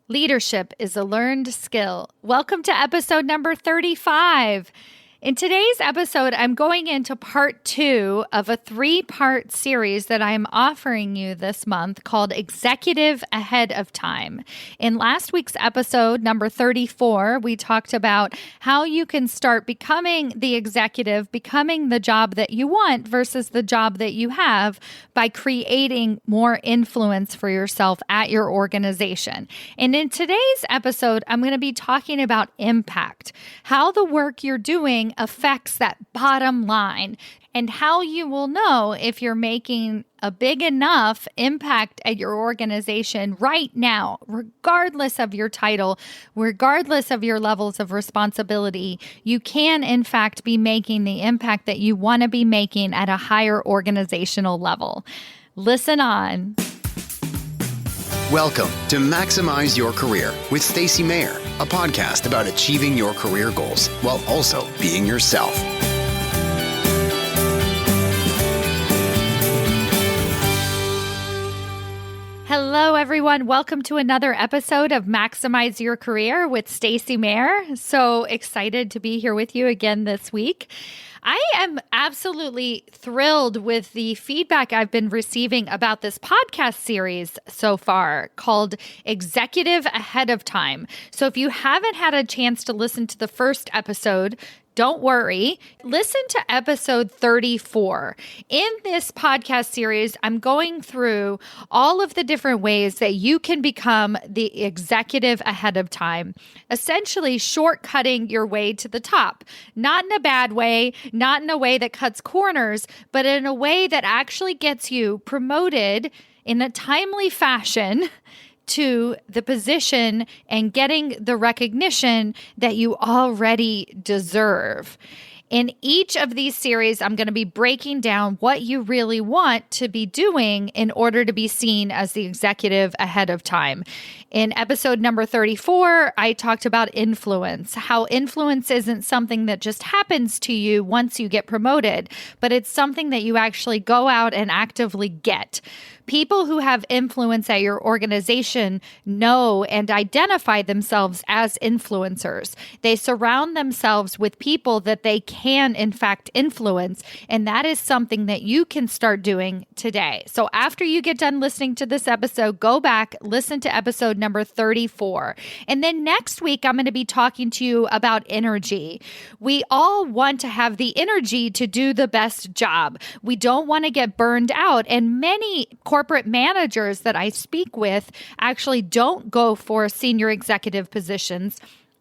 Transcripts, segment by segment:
Leadership is a learned skill. Welcome to episode number 35. In today's episode, I'm going into part 2 of a 3-part series that I'm offering you this month called Executive Ahead of Time. In last week's episode, number 34, we talked about how you can start becoming the executive, becoming the job that you want versus the job that you have by creating more influence for yourself at your organization. And in today's episode, I'm going to be talking about impact, how the work you're doing affects that bottom line, and how you will know if you're making a big enough impact at your organization right now, regardless of your title, regardless of your levels of responsibility. You can, in fact, be making the impact that you want to be making at a higher organizational level. Listen on. Welcome to Maximize Your Career with Stacy Mayer, a podcast about achieving your career goals while also being yourself. Hello, everyone. Welcome to another episode of Maximize Your Career with Stacy Mayer. So excited to be here with you again this week. I am absolutely thrilled with the feedback I've been receiving about this podcast series so far called Executive Ahead of Time. So if you haven't had a chance to listen to the first episode, don't worry. Listen to episode 34. In this podcast series, I'm going through all of the different ways that you can become the executive ahead of time, essentially shortcutting your way to the top, not in a bad way, not in a way that cuts corners, but in a way that actually gets you promoted in a timely fashion to the position and getting the recognition that you already deserve. In each of these series, I'm going to be breaking down what you really want to be doing in order to be seen as the executive ahead of time. In episode number 34, I talked about influence, how influence isn't something that just happens to you once you get promoted, but it's something that you actually go out and actively get. People who have influence at your organization know and identify themselves as influencers. They surround themselves with people that they can, in fact, influence. And that is something that you can start doing today. So after you get done listening to this episode, go back, listen to episode number 34. And then next week, I'm going to be talking to you about energy. We all want to have the energy to do the best job. We don't want to get burned out. And many corporate managers that I speak with actually don't go for senior executive positions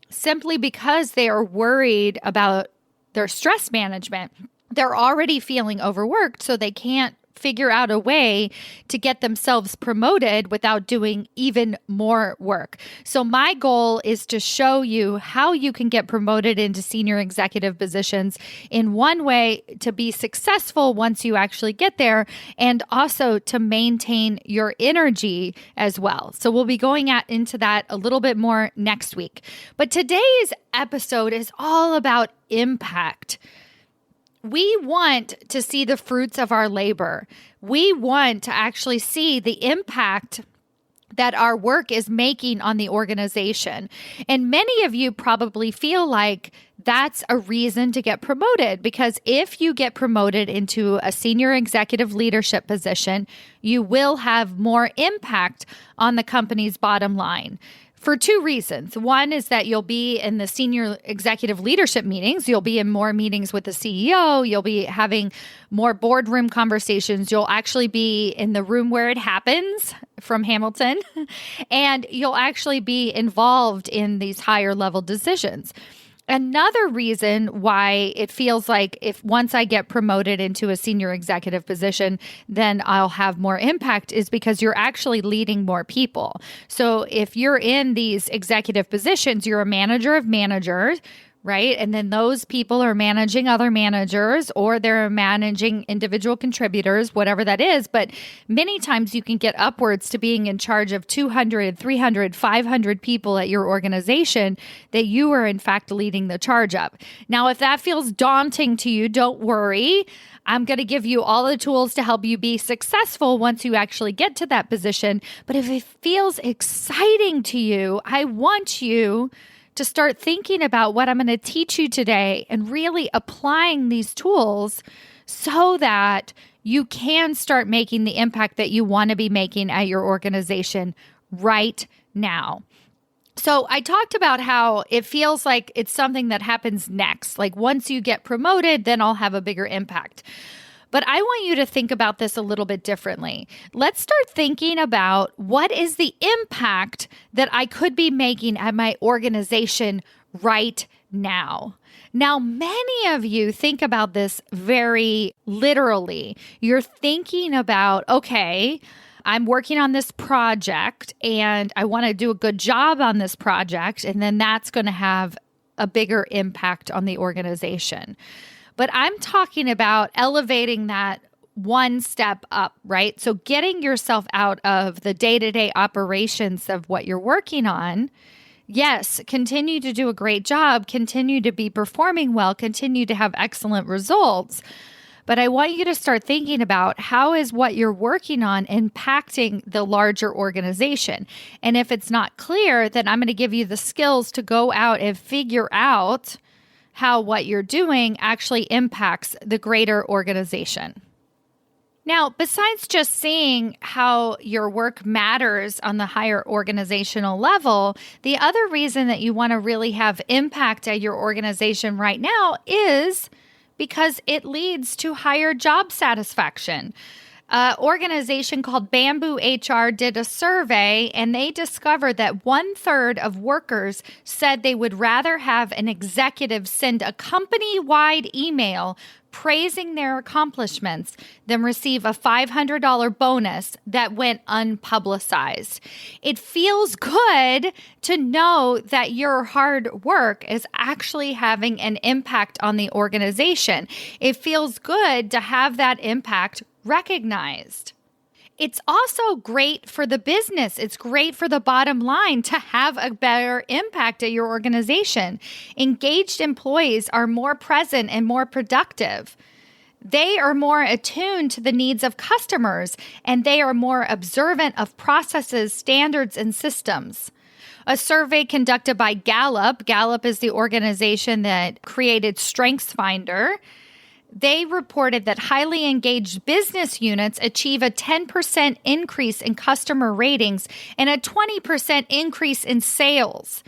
simply because they are worried about their stress management. They're already feeling overworked, so they can't figure out a way to get themselves promoted without doing even more work. So my goal is to show you how you can get promoted into senior executive positions in one way to be successful once you actually get there, and also to maintain your energy as well. So we'll be going into that a little bit more next week. But today's episode is all about impact. We want to see the fruits of our labor. We want to actually see the impact that our work is making on the organization. And many of you probably feel like that's a reason to get promoted, because if you get promoted into a senior executive leadership position, you will have more impact on the company's bottom line. For 2 reasons. One is that you'll be in the senior executive leadership meetings. You'll be in more meetings with the CEO. You'll be having more boardroom conversations. You'll actually be in the room where it happens from Hamilton. And you'll actually be involved in these higher level decisions. Another reason why it feels like if once I get promoted into a senior executive position, then I'll have more impact is because you're actually leading more people. So if you're in these executive positions, you're a manager of managers, right? And then those people are managing other managers, or they're managing individual contributors, whatever that is. But many times you can get upwards to being in charge of 200, 300, 500 people at your organization that you are in fact leading the charge of. Now, if that feels daunting to you, don't worry. I'm going to give you all the tools to help you be successful once you actually get to that position. But if it feels exciting to you, I want you to start thinking about what I'm going to teach you today and really applying these tools so that you can start making the impact that you want to be making at your organization right now. So I talked about how it feels like it's something that happens next. Like once you get promoted, then I'll have a bigger impact. But I want you to think about this a little bit differently. Let's start thinking about what is the impact that I could be making at my organization right now. Now, many of you think about this very literally. You're thinking about, okay, I'm working on this project and I want to do a good job on this project, and then that's going to have a bigger impact on the organization. But I'm talking about elevating that one step up, right? So getting yourself out of the day-to-day operations of what you're working on. Yes, continue to do a great job, continue to be performing well, continue to have excellent results. But I want you to start thinking about how is what you're working on impacting the larger organization. And if it's not clear, then I'm going to give you the skills to go out and figure out how what you're doing actually impacts the greater organization. Now, besides just seeing how your work matters on the higher organizational level, the other reason that you want to really have impact at your organization right now is because it leads to higher job satisfaction. An organization called Bamboo HR did a survey, and they discovered that 1/3 of workers said they would rather have an executive send a company-wide email praising their accomplishments than receive a $500 bonus that went unpublicized. It feels good to know that your hard work is actually having an impact on the organization. It feels good to have that impact recognized. It's also great for the business. It's great for the bottom line to have a better impact at your organization. Engaged employees are more present and more productive. They are more attuned to the needs of customers, and they are more observant of processes, standards, and systems. A survey conducted by Gallup is the organization that created StrengthsFinder. They reported that highly engaged business units achieve a 10% increase in customer ratings and a 20% increase in sales.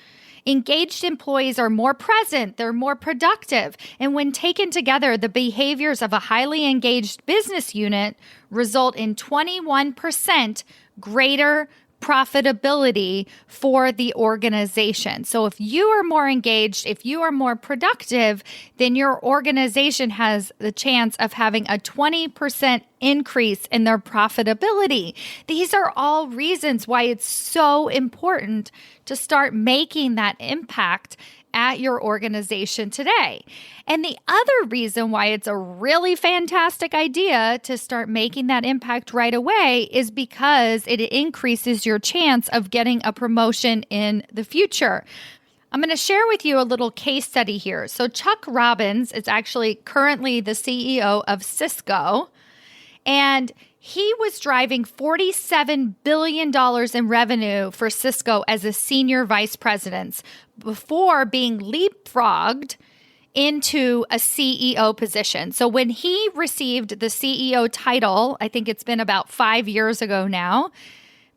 Engaged employees are more present, they're more productive, and when taken together, the behaviors of a highly engaged business unit result in 21% greater profitability for the organization. So if you are more engaged, if you are more productive, then your organization has the chance of having a 20% increase in their profitability. These are all reasons why it's so important to start making that impact at your organization today. And the other reason why it's a really fantastic idea to start making that impact right away is because it increases your chance of getting a promotion in the future. I'm going to share with you a little case study here. So Chuck Robbins is actually currently the CEO of Cisco, and he was driving $47 billion in revenue for Cisco as a senior vice president before being leapfrogged into a CEO position. So when he received the CEO title, I think it's been about 5 years ago now,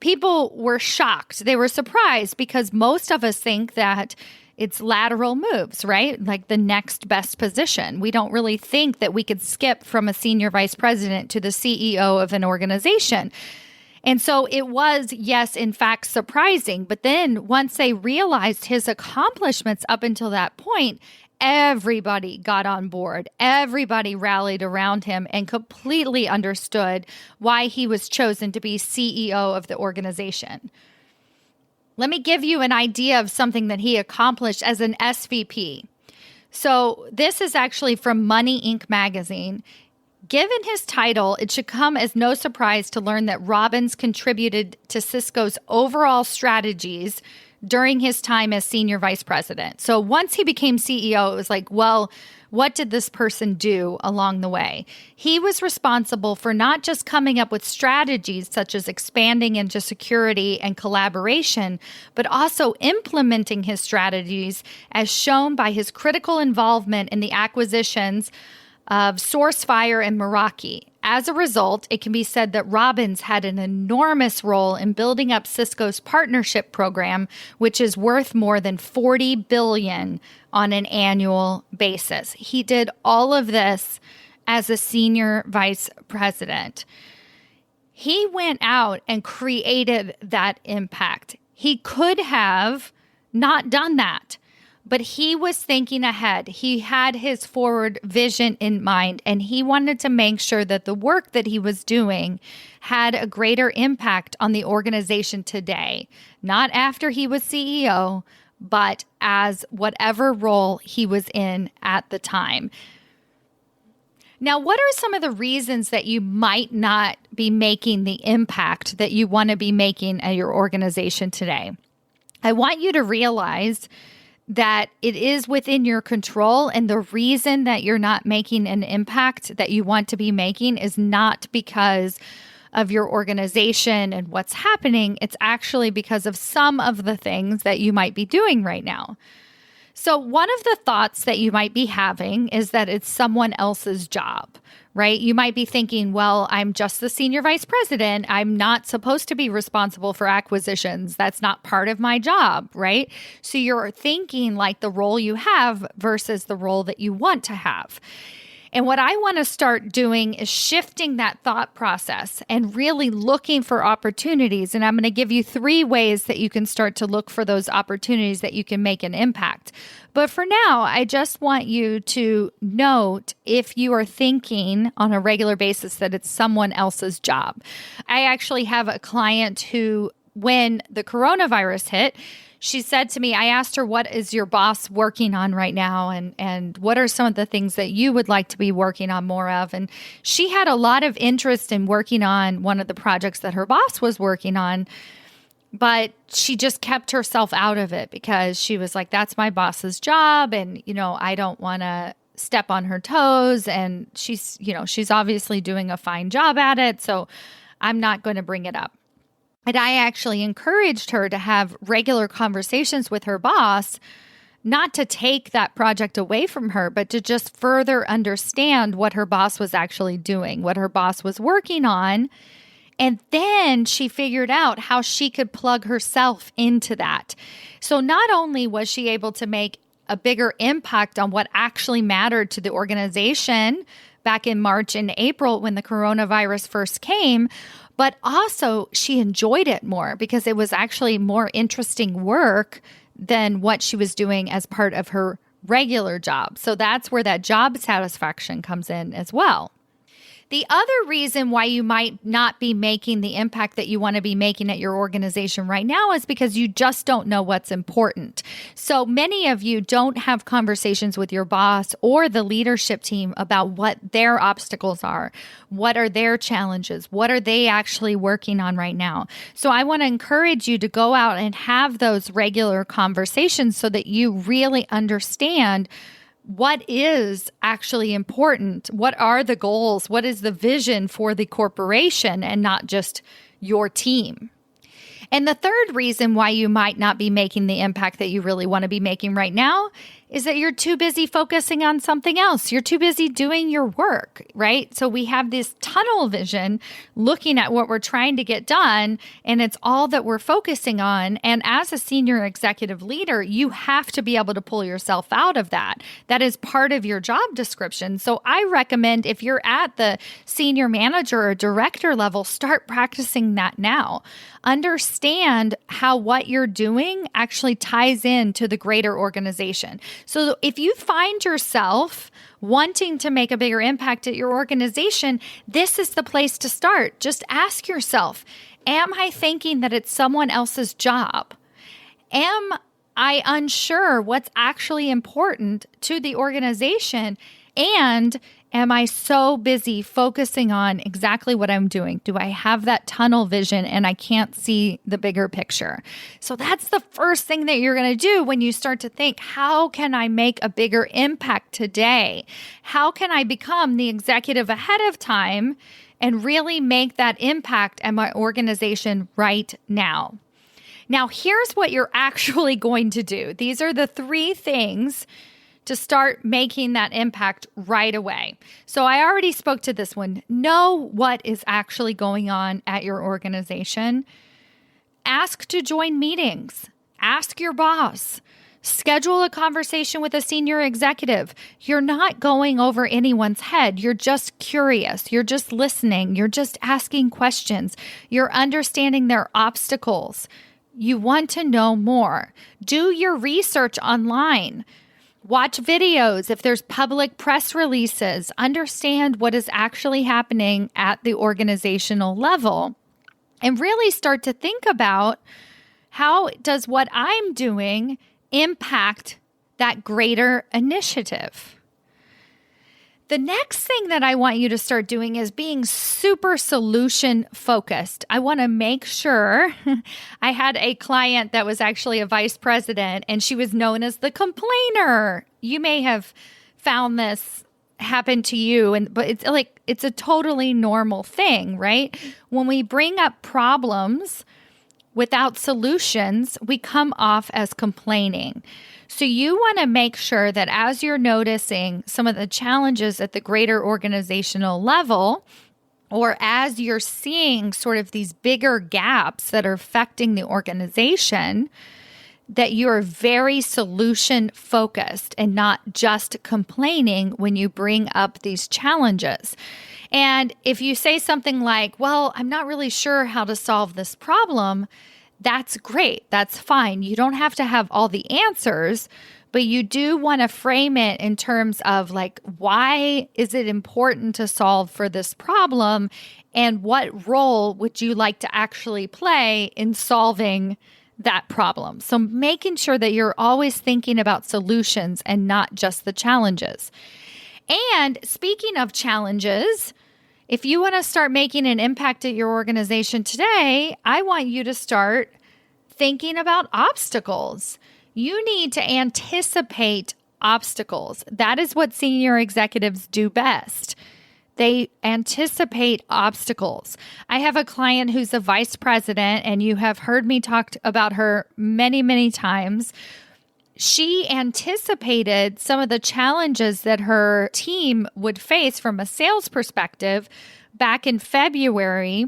people were shocked. They were surprised because most of us think that it's lateral moves, right? Like the next best position. We don't really think that we could skip from a senior vice president to the CEO of an organization. And so it was, yes, in fact, surprising. But then once they realized his accomplishments up until that point, everybody got on board. Everybody rallied around him and completely understood why he was chosen to be CEO of the organization. Let me give you an idea of something that he accomplished as an SVP. So this is actually from Money Inc. magazine. Given his title, it should come as no surprise to learn that Robbins contributed to Cisco's overall strategies during his time as senior vice president. So once he became CEO, it was like, well, what did this person do along the way? He was responsible for not just coming up with strategies such as expanding into security and collaboration, but also implementing his strategies as shown by his critical involvement in the acquisitions of SourceFire and Meraki. As a result, it can be said that Robbins had an enormous role in building up Cisco's partnership program, which is worth more than $40 billion on an annual basis. He did all of this as a senior vice president. He went out and created that impact. He could have not done that, but he was thinking ahead. He had his forward vision in mind, and he wanted to make sure that the work that he was doing had a greater impact on the organization today, not after he was CEO, but as whatever role he was in at the time. Now, what are some of the reasons that you might not be making the impact that you want to be making at your organization today? I want you to realize that it is within your control, and the reason that you're not making an impact that you want to be making is not because of your organization and what's happening. It's actually because of some of the things that you might be doing right now. So one of the thoughts that you might be having is that it's someone else's job, right? You might be thinking, well, I'm just the senior vice president. I'm not supposed to be responsible for acquisitions. That's not part of my job, right? So you're thinking like the role you have versus the role that you want to have. And what I want to start doing is shifting that thought process and really looking for opportunities. And I'm going to give you 3 ways that you can start to look for those opportunities that you can make an impact. But for now, I just want you to note if you are thinking on a regular basis that it's someone else's job. I actually have a client who, when the coronavirus hit, she said to me, I asked her, what is your boss working on right now? And what are some of the things that you would like to be working on more of? And she had a lot of interest in working on one of the projects that her boss was working on, but she just kept herself out of it because she was like, that's my boss's job. And, I don't want to step on her toes. And she's obviously doing a fine job at it. So I'm not going to bring it up. And I actually encouraged her to have regular conversations with her boss, not to take that project away from her, but to just further understand what her boss was actually doing, what her boss was working on. And then she figured out how she could plug herself into that. So not only was she able to make a bigger impact on what actually mattered to the organization back in March and April when the coronavirus first came, but also she enjoyed it more because it was actually more interesting work than what she was doing as part of her regular job. So that's where that job satisfaction comes in as well. The other reason why you might not be making the impact that you want to be making at your organization right now is because you just don't know what's important. So many of you don't have conversations with your boss or the leadership team about what their obstacles are, what are their challenges, what are they actually working on right now. So I want to encourage you to go out and have those regular conversations so that you really understand what is actually important? What are the goals? What is the vision for the corporation and not just your team? And the third reason why you might not be making the impact that you really want to be making right now is that you're too busy focusing on something else. You're too busy doing your work, right? So we have this tunnel vision looking at what we're trying to get done, and it's all that we're focusing on. And as a senior executive leader, you have to be able to pull yourself out of that. That is part of your job description. So I recommend if you're at the senior manager or director level, start practicing that now. Understand how what you're doing actually ties into the greater organization. So if you find yourself wanting to make a bigger impact at your organization, this is the place to start. Just ask yourself, am I thinking that it's someone else's job? Am I unsure what's actually important to the organization? And Am I so busy focusing on exactly what I'm doing? Do I have that tunnel vision and I can't see the bigger picture? So that's the first thing that you're going to do when you start to think, how can I make a bigger impact today? How can I become the executive ahead of time and really make that impact at my organization right now? Now, here's what you're actually going to do. These are the 3 things to start making that impact right away. So I already spoke to this one. Know what is actually going on at your organization. Ask to join meetings. Ask your boss. Schedule a conversation with a senior executive. You're not going over anyone's head. You're just curious. You're just listening. You're just asking questions. You're understanding their obstacles. You want to know more. Do your research online. Watch videos if there's public press releases. Understand what is actually happening at the organizational level. And really start to think about, how does what I'm doing impact that greater initiative? The next thing that I want you to start doing is being super solution focused. I want to make sure. I had a client that was actually a vice president, and she was known as the complainer. You may have found this happen to you, but it's a totally normal thing, right? When we bring up problems without solutions, we come off as complaining. So you want to make sure that as you're noticing some of the challenges at the greater organizational level, or as you're seeing sort of these bigger gaps that are affecting the organization, that you're very solution focused and not just complaining when you bring up these challenges. And if you say something like, well, I'm not really sure how to solve this problem, that's great. That's fine. You don't have to have all the answers, but you do want to frame it in terms of like, why is it important to solve for this problem? And what role would you like to actually play in solving that problem? So making sure that you're always thinking about solutions and not just the challenges. And speaking of challenges, if you want to start making an impact at your organization today, I want you to start thinking about obstacles. You need to anticipate obstacles. That is what senior executives do best. They anticipate obstacles. I have a client who's a vice president, and you have heard me talk about her many, many times. She anticipated some of the challenges that her team would face from a sales perspective back in February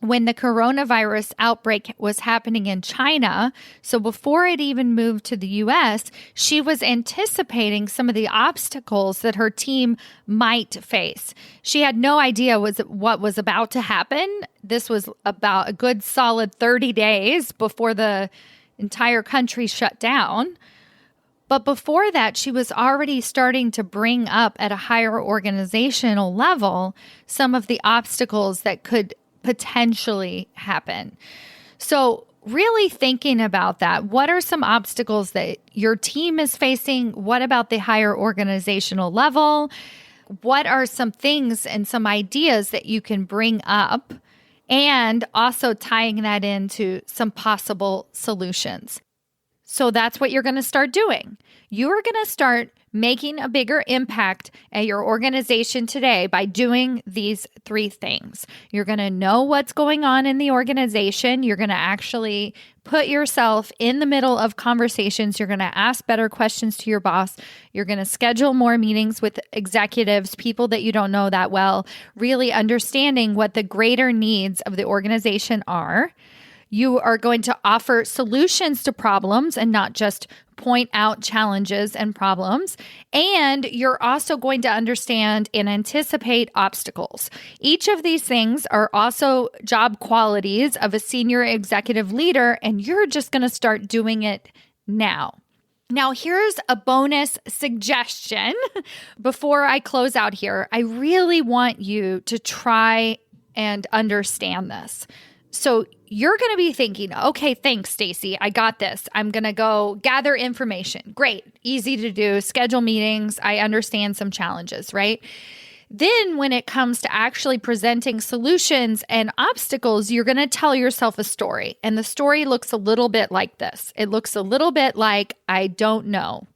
when the coronavirus outbreak was happening in China. So before it even moved to the US, she was anticipating some of the obstacles that her team might face. She had no idea what was about to happen. This was about a good solid 30 days before the entire country shut down. But before that, she was already starting to bring up at a higher organizational level some of the obstacles that could potentially happen. So really thinking about that, what are some obstacles that your team is facing? What about the higher organizational level? What are some things and some ideas that you can bring up? And also tying that into some possible solutions. So that's what you're going to start doing. You're going to start making a bigger impact at your organization today by doing these 3 things. You're going to know what's going on in the organization. You're going to actually put yourself in the middle of conversations. You're going to ask better questions to your boss. You're going to schedule more meetings with executives, people that you don't know that well, really understanding what the greater needs of the organization are. You are going to offer solutions to problems and not just point out challenges and problems. And you're also going to understand and anticipate obstacles. Each of these things are also job qualities of a senior executive leader, and you're just going to start doing it now. Now, here's a bonus suggestion before I close out here. I really want you to try and understand this. So you're going to be thinking, okay, thanks, Stacy. I got this. I'm going to go gather information. Great. Easy to do. Schedule meetings. I understand some challenges, right? Then when it comes to actually presenting solutions and obstacles, you're going to tell yourself a story. And the story looks a little bit like this. It looks a little bit like, I don't know.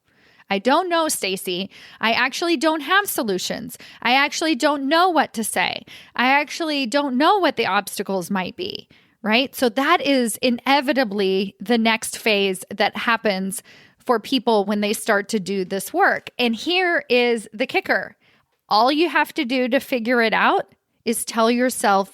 I don't know, Stacy. I actually don't have solutions. I actually don't know what to say. I actually don't know what the obstacles might be, right? So that is inevitably the next phase that happens for people when they start to do this work. And here is the kicker. All you have to do to figure it out is tell yourself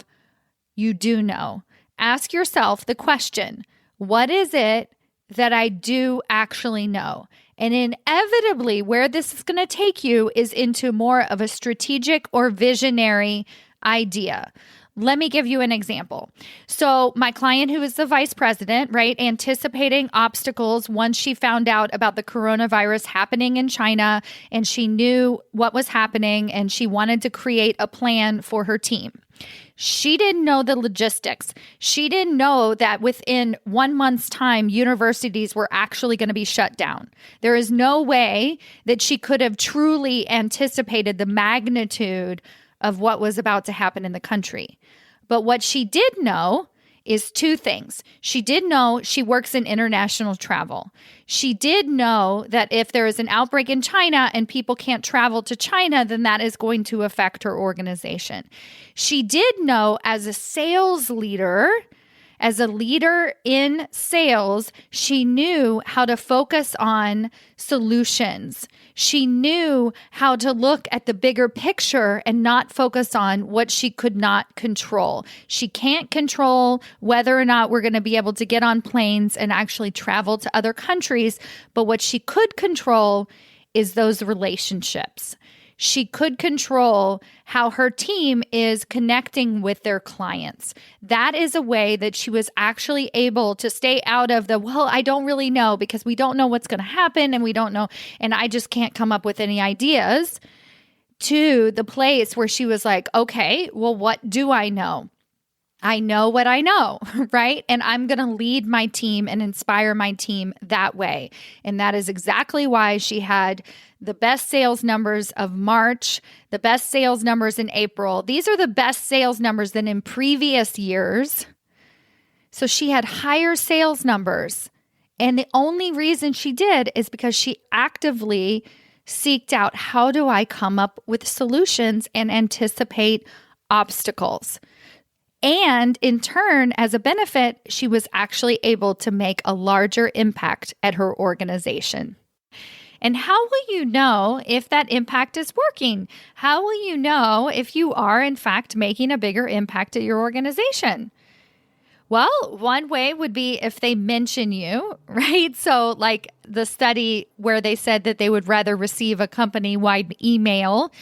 you do know. Ask yourself the question, what is it that I do actually know? And inevitably, where this is going to take you is into more of a strategic or visionary idea. Let me give you an example. So my client who is the vice president, right, anticipating obstacles once she found out about the coronavirus happening in China and she knew what was happening and she wanted to create a plan for her team. She didn't know the logistics. She didn't know that within 1 month's time, universities were actually going to be shut down. There is no way that she could have truly anticipated the magnitude of what was about to happen in the country. But what she did know is two things. She did know she works in international travel. She did know that if there is an outbreak in China and people can't travel to China, then that is going to affect her organization. She did know as a sales leader, as a leader in sales, she knew how to focus on solutions. She knew how to look at the bigger picture and not focus on what she could not control. She can't control whether or not we're going to be able to get on planes and actually travel to other countries, but what she could control is those relationships. She could control how her team is connecting with their clients. That is a way that she was actually able to stay out of the, well, I don't really know because we don't know what's going to happen and we don't know, and I just can't come up with any ideas, to the place where she was like, okay, well, what do I know? I know what I know, right? And I'm going to lead my team and inspire my team that way. And that is exactly why she had the best sales numbers of March, the best sales numbers in April. These are the best sales numbers than in previous years. So she had higher sales numbers. And the only reason she did is because she actively seeked out, how do I come up with solutions and anticipate obstacles? And in turn, as a benefit, she was actually able to make a larger impact at her organization. And how will you know if that impact is working? How will you know if you are, in fact, making a bigger impact at your organization? Well, one way would be if they mention you, right? So like the study where they said that they would rather receive a company-wide email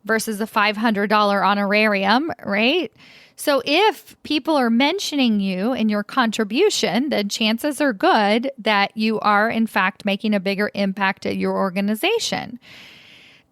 versus a $500 honorarium, right? So if people are mentioning you and your contribution, then chances are good that you are, in fact, making a bigger impact at your organization.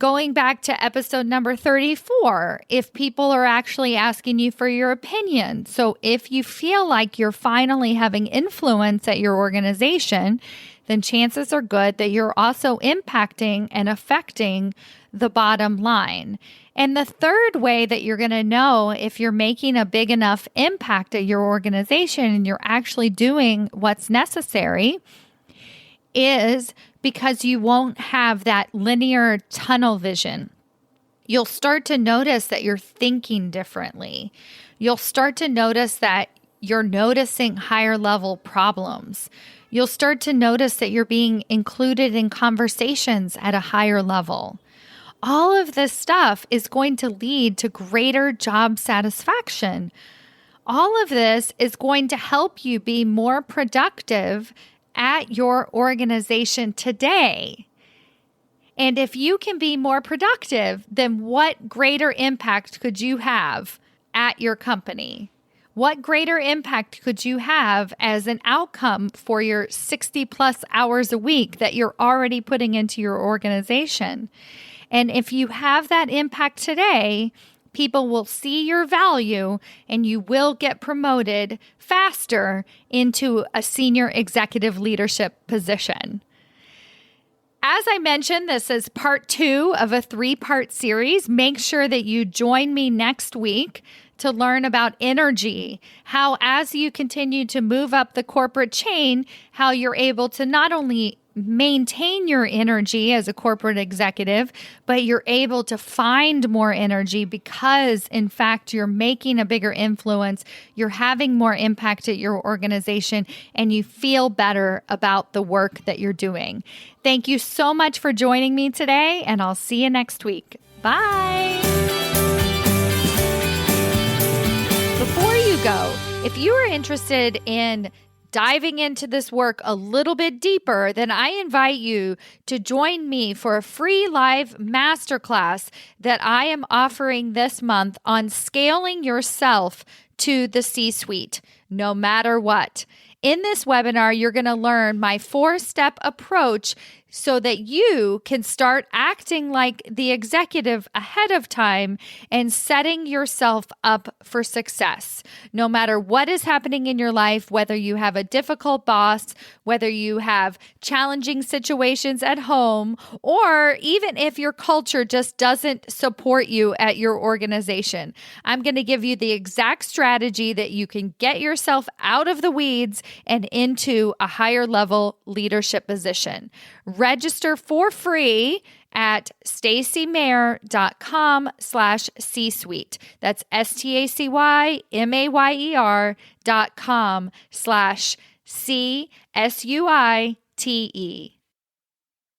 Going back to episode number 34, if people are actually asking you for your opinion. So if you feel like you're finally having influence at your organization, then chances are good that you're also impacting and affecting the bottom line. And the third way that you're going to know if you're making a big enough impact at your organization and you're actually doing what's necessary is because you won't have that linear tunnel vision. You'll start to notice that you're thinking differently. You'll start to notice that you're noticing higher level problems. You'll start to notice that you're being included in conversations at a higher level. All of this stuff is going to lead to greater job satisfaction. All of this is going to help you be more productive at your organization today. And if you can be more productive, then what greater impact could you have at your company? What greater impact could you have as an outcome for your 60 plus hours a week that you're already putting into your organization? And if you have that impact today, people will see your value and you will get promoted faster into a senior executive leadership position. as I mentioned, this is part 2 of a 3-part series. Make sure that you join me next week to learn about energy, how as you continue to move up the corporate chain, how you're able to not only maintain your energy as a corporate executive, but you're able to find more energy because, in fact, you're making a bigger influence, you're having more impact at your organization, and you feel better about the work that you're doing. Thank you so much for joining me today, and I'll see you next week. Bye. Before you go, if you are interested in diving into this work a little bit deeper, then I invite you to join me for a free live masterclass that I am offering this month on scaling yourself to the C-suite, no matter what. In this webinar, you're going to learn my 4-step approach so that you can start acting like the executive ahead of time and setting yourself up for success. No matter what is happening in your life, whether you have a difficult boss, whether you have challenging situations at home, or even if your culture just doesn't support you at your organization, I'm going to give you the exact strategy that you can get yourself out of the weeds and into a higher level leadership position. Register for free at stacymayer.com/C-suite. That's STACYMAYER.com/CSUITE.